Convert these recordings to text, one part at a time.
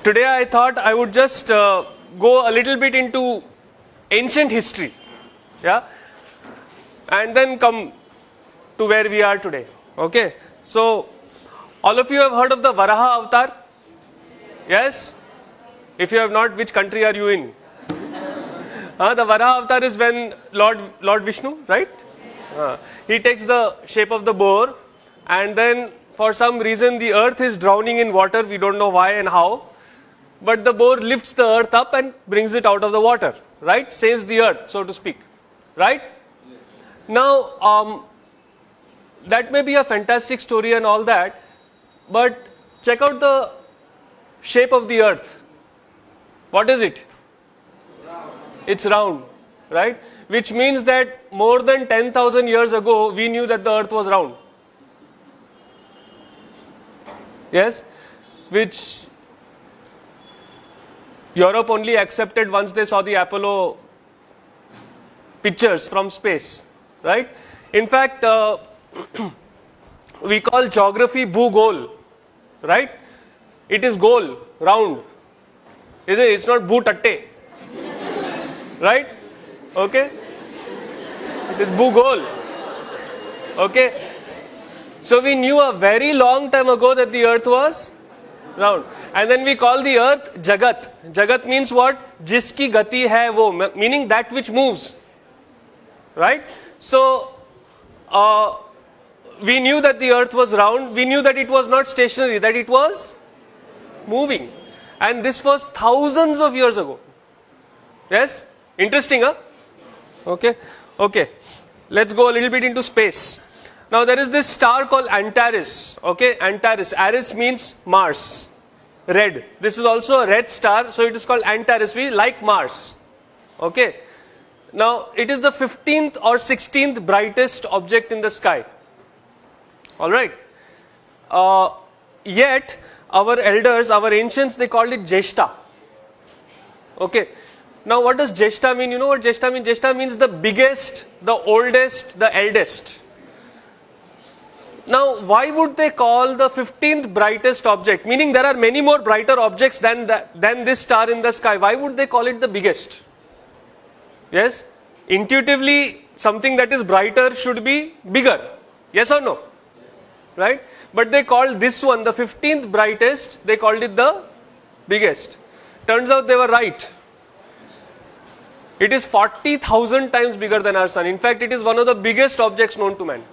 Today I thought I would just go a little bit into ancient history, yeah, and then come to where we are today. Okay, so all of you have heard of the Varaha avatar? Yes? If you have not, which country are you in? The Varaha avatar is when Lord Vishnu, right? He takes the shape of the boar, and then for some reason the earth is drowning in water. We don't know why and how, but the boar lifts the earth up and brings it out of the water, right? Saves the earth, so to speak, right? Now, that may be a fantastic story and all that, but check out the shape of the earth. What is it? It's round, right? Which means that more than 10,000 years ago, we knew that the earth was round. Yes? Which Europe only accepted once they saw the Apollo pictures from space, right? In fact, we call geography Bhugol, right? It is goal, round. Is it? It's not Bhutatte. Right? Okay? It is Bhugol. Okay? So we knew a very long time ago that the earth was round. And then we call the earth Jagat. Jagat means what? Jiski gati hai wo, meaning that which moves. Right? So, we knew that the earth was round. We knew that it was not stationary, that it was moving. And this was thousands of years ago. Yes? Interesting, huh? Okay. Okay. Let's go a little bit into space. Now there is this star called Antares. Okay, Antares. Ares means Mars. Red. This is also a red star, so it is called Antares. We like Mars. Okay. Now it is the 15th or 16th brightest object in the sky. Alright. Yet our elders, our ancients, they called it Jeshta. Okay. Now what does Jeshta mean? You know what Jeshta means? Jeshta means the biggest, the oldest, the eldest. Now why would they call the 15th brightest object? Meaning there are many more brighter objects than this star in the sky. Why would they call it the biggest? Yes? Intuitively, something that is brighter should be bigger. Yes or no? Right? But they called this one, the 15th brightest, they called it the biggest. Turns out they were right. It is 40,000 times bigger than our sun. In fact, it is one of the biggest objects known to man.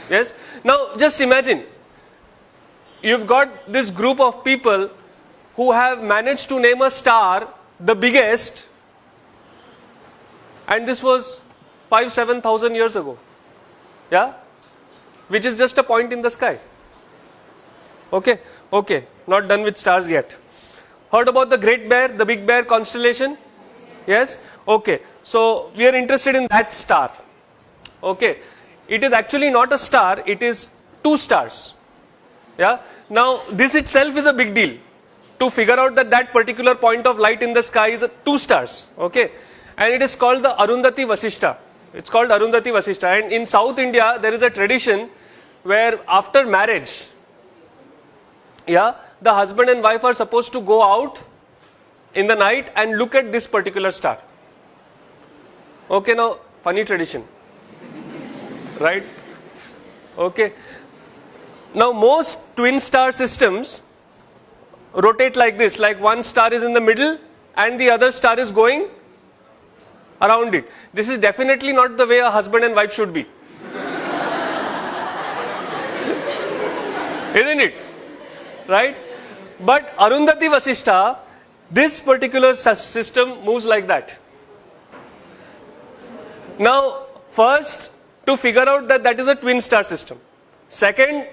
Yes? Now, just imagine, you've got this group of people who have managed to name a star the biggest, and this was 5,000-7,000 years ago. Yeah? Which is just a point in the sky. Okay? Okay. Not done with stars yet. Heard about the Great Bear, the Big Bear constellation? Yes? Okay. So, we are interested in that star. Okay. It is actually not a star, it is two stars. Yeah? Now, this itself is a big deal. To figure out that that particular point of light in the sky is two stars. Okay? And it is called the Arundhati Vasishta. It's called Arundhati Vasishta. And in South India, there is a tradition where after marriage, yeah, the husband and wife are supposed to go out in the night and look at this particular star. Okay, now, funny tradition. Right? Okay. Now, most twin star systems rotate like this, like one star is in the middle and the other star is going around it. This is definitely not the way a husband and wife should be. Isn't it? Right? But Arundhati Vasishta, this particular system moves like that. Now, first, to figure out that that is a twin star system. Second,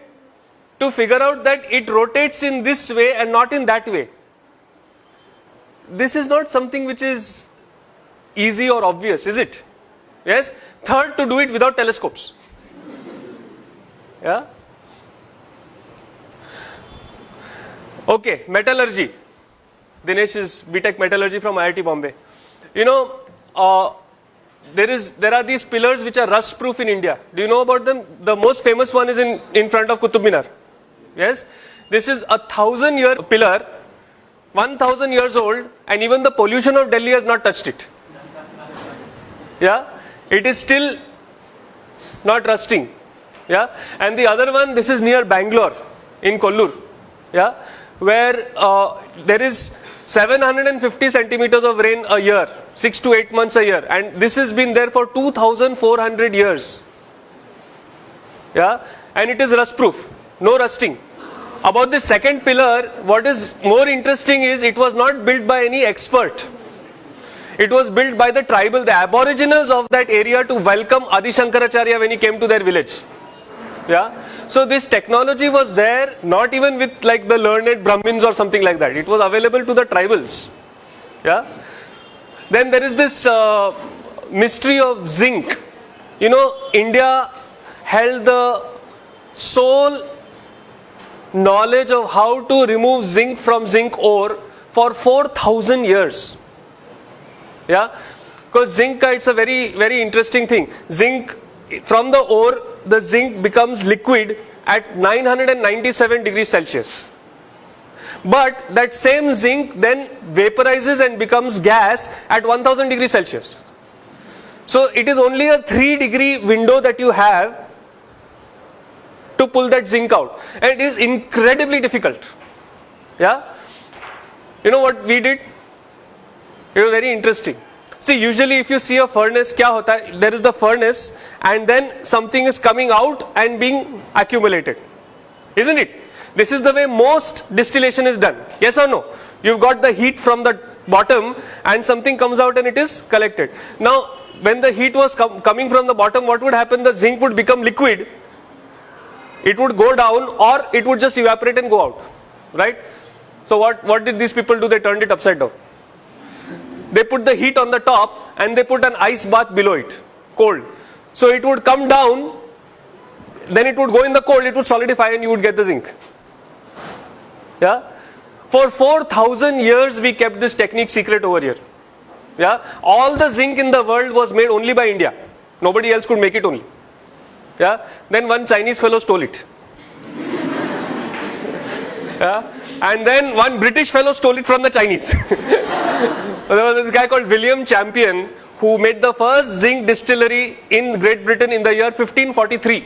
to figure out that it rotates in this way and not in that way. This is not something which is easy or obvious, is it? Yes? Third, to do it without telescopes. Yeah? Okay, metallurgy. Dinesh is BTech Metallurgy from IIT Bombay. You know, there are these pillars which are rust proof in India. Do you know about them? The most famous one is in front of Qutub Minar. Yes, this is a 1,000-year pillar 1,000 years old, and even the pollution of Delhi has not touched it. Yeah, it is still not rusting. Yeah, and the other one, this is near Bangalore in Kollur. Yeah, where there is 750 centimeters of rain a year, 6 to 8 months a year, and this has been there for 2,400 years. Yeah, and it is rust proof, no rusting. About the second pillar, what is more interesting is it was not built by any expert. It was built by the tribal, the aboriginals of that area to welcome Adi Shankaracharya when he came to their village. Yeah. So this technology was there, not even with like the learned Brahmins or something like that. It was available to the tribals. Yeah. Then there is this mystery of zinc. You know, India held the sole knowledge of how to remove zinc from zinc ore for 4,000 years. Yeah, because zinc, it's a very, very interesting thing. Zinc, from the ore, the zinc becomes liquid at 997 degrees Celsius. But that same zinc then vaporizes and becomes gas at 1000 degrees Celsius. So it is only a 3-degree window that you have to pull that zinc out. And it is incredibly difficult. Yeah. You know what we did? It was very interesting. See, usually if you see a furnace, kya hota hai? There is the furnace and then something is coming out and being accumulated. Isn't it? This is the way most distillation is done. Yes or no? You've got the heat from the bottom and something comes out and it is collected. Now, when the heat was coming from the bottom, what would happen? The zinc would become liquid. It would go down or it would just evaporate and go out. Right? So what did these people do? They turned it upside down. They put the heat on the top and they put an ice bath below it, cold. So it would come down, then it would go in the cold, it would solidify and you would get the zinc. Yeah? For 4,000 years we kept this technique secret over here. Yeah? All the zinc in the world was made only by India. Nobody else could make it only. Yeah? Then one Chinese fellow stole it. Yeah? And then one British fellow stole it from the Chinese. There was this guy called William Champion who made the first zinc distillery in Great Britain in the year 1543.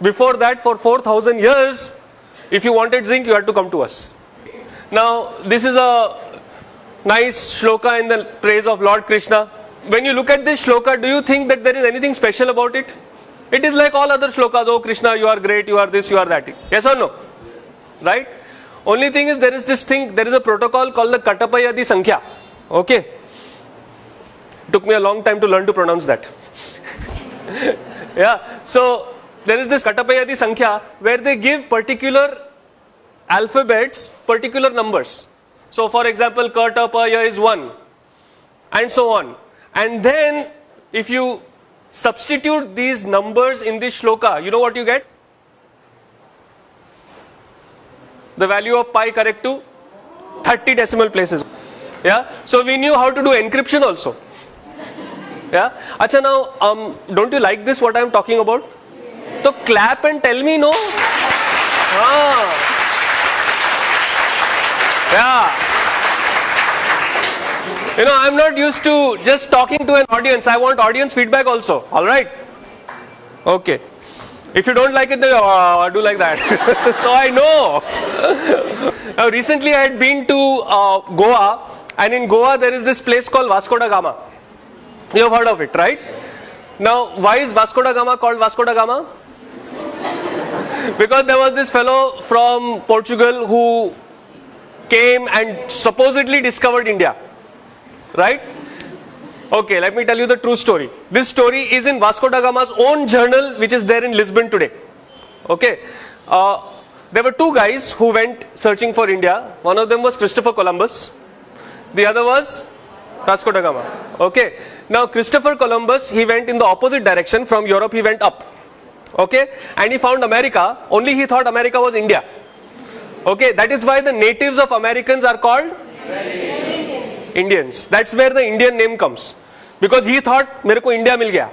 Before that, for 4,000 years, if you wanted zinc, you had to come to us. Now, this is a nice shloka in the praise of Lord Krishna. When you look at this shloka, do you think that there is anything special about it? It is like all other shlokas. Oh Krishna, you are great, you are this, you are that. Yes or no? Right? Only thing is there is this thing, there is a protocol called the Katapayadi Sankhya. Okay? Took me a long time to learn to pronounce that. Yeah, so there is this Katapayadi Sankhya where they give particular alphabets, particular numbers. So for example, Katapaya is 1 and so on. And then if you substitute these numbers in this shloka, you know what you get? The value of pi correct to 30 decimal places. Yeah. So we knew how to do encryption also. Yeah. Acha, now don't you like this what I am talking about? So clap and tell me no. Yeah. You know, I am not used to just talking to an audience. I want audience feedback also. Alright? Okay. If you don't like it, then do like that. So I know. Now recently I had been to Goa, and in Goa there is this place called Vasco da Gama. You have heard of it, right? Now why is Vasco da Gama called Vasco da Gama? Because there was this fellow from Portugal who came and supposedly discovered India. Right? Okay, let me tell you the true story. This story is in Vasco da Gama's own journal, which is there in Lisbon today. Okay. There were two guys who went searching for India. One of them was Christopher Columbus. The other was Vasco da Gama. Okay. Now Christopher Columbus, he went in the opposite direction. From Europe he went up. Okay. And he found America. Only he thought America was India. Okay. That is why the natives of Americans are called Indians. That's where the Indian name comes. Because he thought, मेरे को India मिल गया.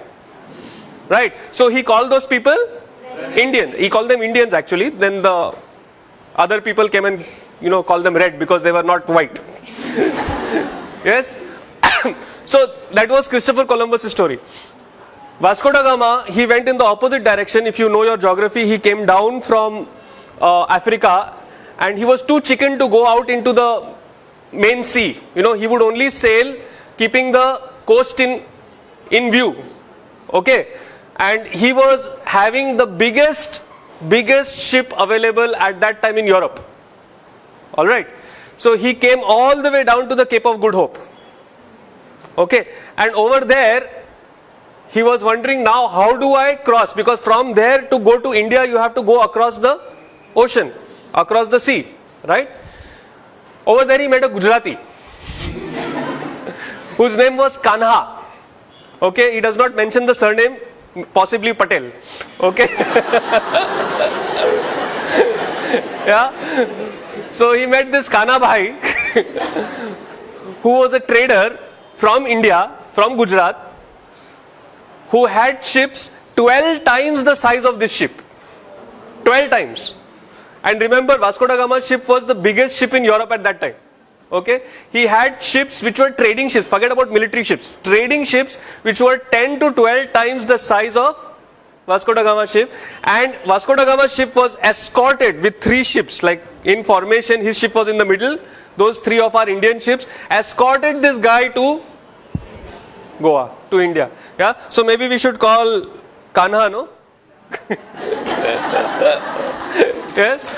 Right? So he called those people Indians. He called them Indians actually. Then the Other people came and, called them red because they were not white. Yes? So that was Christopher Columbus' story. Vasco da Gama, he went in the opposite direction. If you know your geography, he came down from Africa, and he was too chicken to go out into the main sea. He would only sail keeping the coast in view. Okay? And he was having the biggest ship available at that time in Europe. Alright? So he came all the way down to the Cape of Good Hope. Okay? And over there, he was wondering, now how do I cross? Because from there to go to India, you have to go across the ocean, across the sea. Right? Over there he met a Gujarati whose name was Kanha. Okay? He does not mention the surname, possibly Patel. Okay? Yeah? So he met this Kana Bhai who was a trader from India, from Gujarat, who had ships 12 times the size of this ship. 12 times. And remember, Vasco da Gama's ship was the biggest ship in Europe at that time. Okay? He had ships which were trading ships, forget about military ships, trading ships which were 10 to 12 times the size of Vasco da Gama's ship. And Vasco da Gama's ship was escorted with 3 ships, like in formation, his ship was in the middle, those 3 of our Indian ships escorted this guy to Goa, to India. Yeah? So maybe we should call Kanha, no? Yes?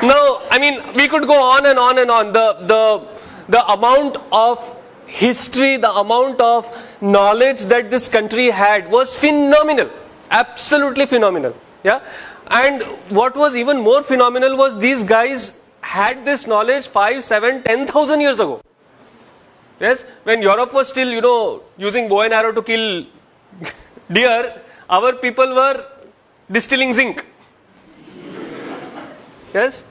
Now, I mean, we could go on and on and on. The amount of history, the amount of knowledge that this country had was phenomenal. Absolutely phenomenal. Yeah? And what was even more phenomenal was these guys had this knowledge 5, 7, 10,000 years ago. Yes? When Europe was still, using bow and arrow to kill deer, our people were distilling zinc. Yes?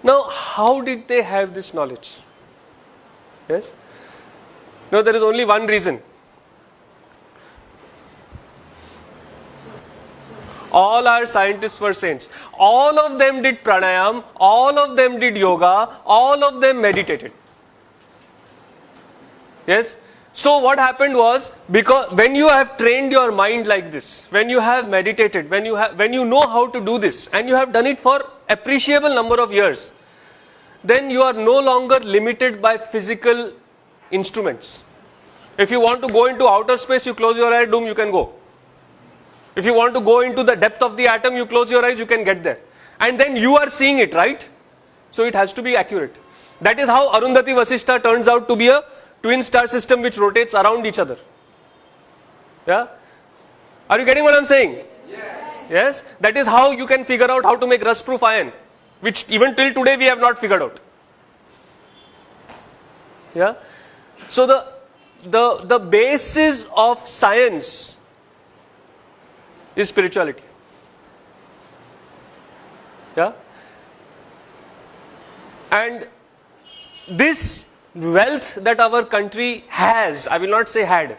Now, how did they have this knowledge? Yes? No, there is only one reason. All our scientists were saints. All of them did pranayam, all of them did yoga, all of them meditated. Yes? So what happened was, because when you have trained your mind like this, when you have meditated, when you know how to do this, and you have done it for appreciable number of years, then you are no longer limited by physical instruments. If you want to go into outer space, you close your eyes, boom, you can go. If you want to go into the depth of the atom, you close your eyes, you can get there. And then you are seeing it, right? So it has to be accurate. That is how Arundhati Vasishtha turns out to be a twin star system which rotates around each other. Yeah? Are you getting what I'm saying? Yes. Yes? That is how you can figure out how to make rust proof iron, which even till today we have not figured out. Yeah? So the basis of science is spirituality. Yeah? And this wealth that our country has, I will not say had,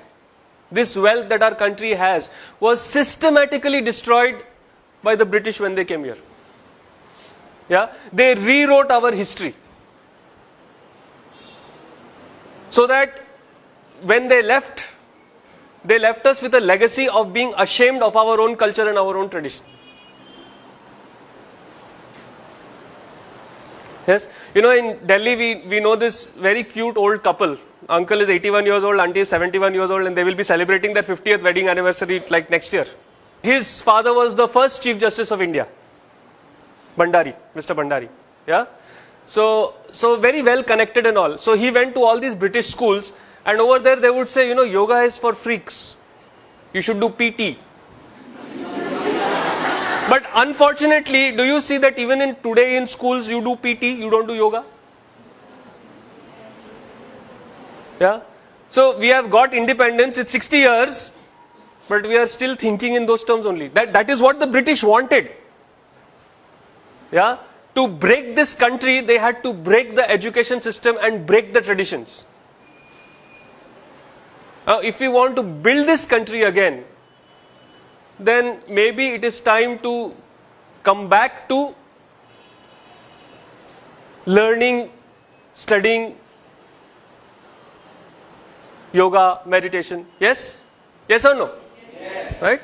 this wealth that our country has was systematically destroyed by the British when they came here. Yeah? They rewrote our history. So that when they left us with a legacy of being ashamed of our own culture and our own tradition. Yes, in Delhi we know this very cute old couple. Uncle is 81 years old, auntie is 71 years old, and they will be celebrating their 50th wedding anniversary like next year. His father was the first Chief Justice of India, Bhandari, Mr. Bhandari. Yeah, so very well connected and all. So he went to all these British schools, and over there they would say, yoga is for freaks. You should do PT. But unfortunately, do you see that even today in schools you do PT, you don't do yoga? Yeah. So we have got independence, it's 60 years, but we are still thinking in those terms only. That is what the British wanted. Yeah. To break this country, they had to break the education system and break the traditions. If we want to build this country again, then maybe it is time to come back to learning, studying yoga, meditation. Yes? Yes or no? Yes. Right?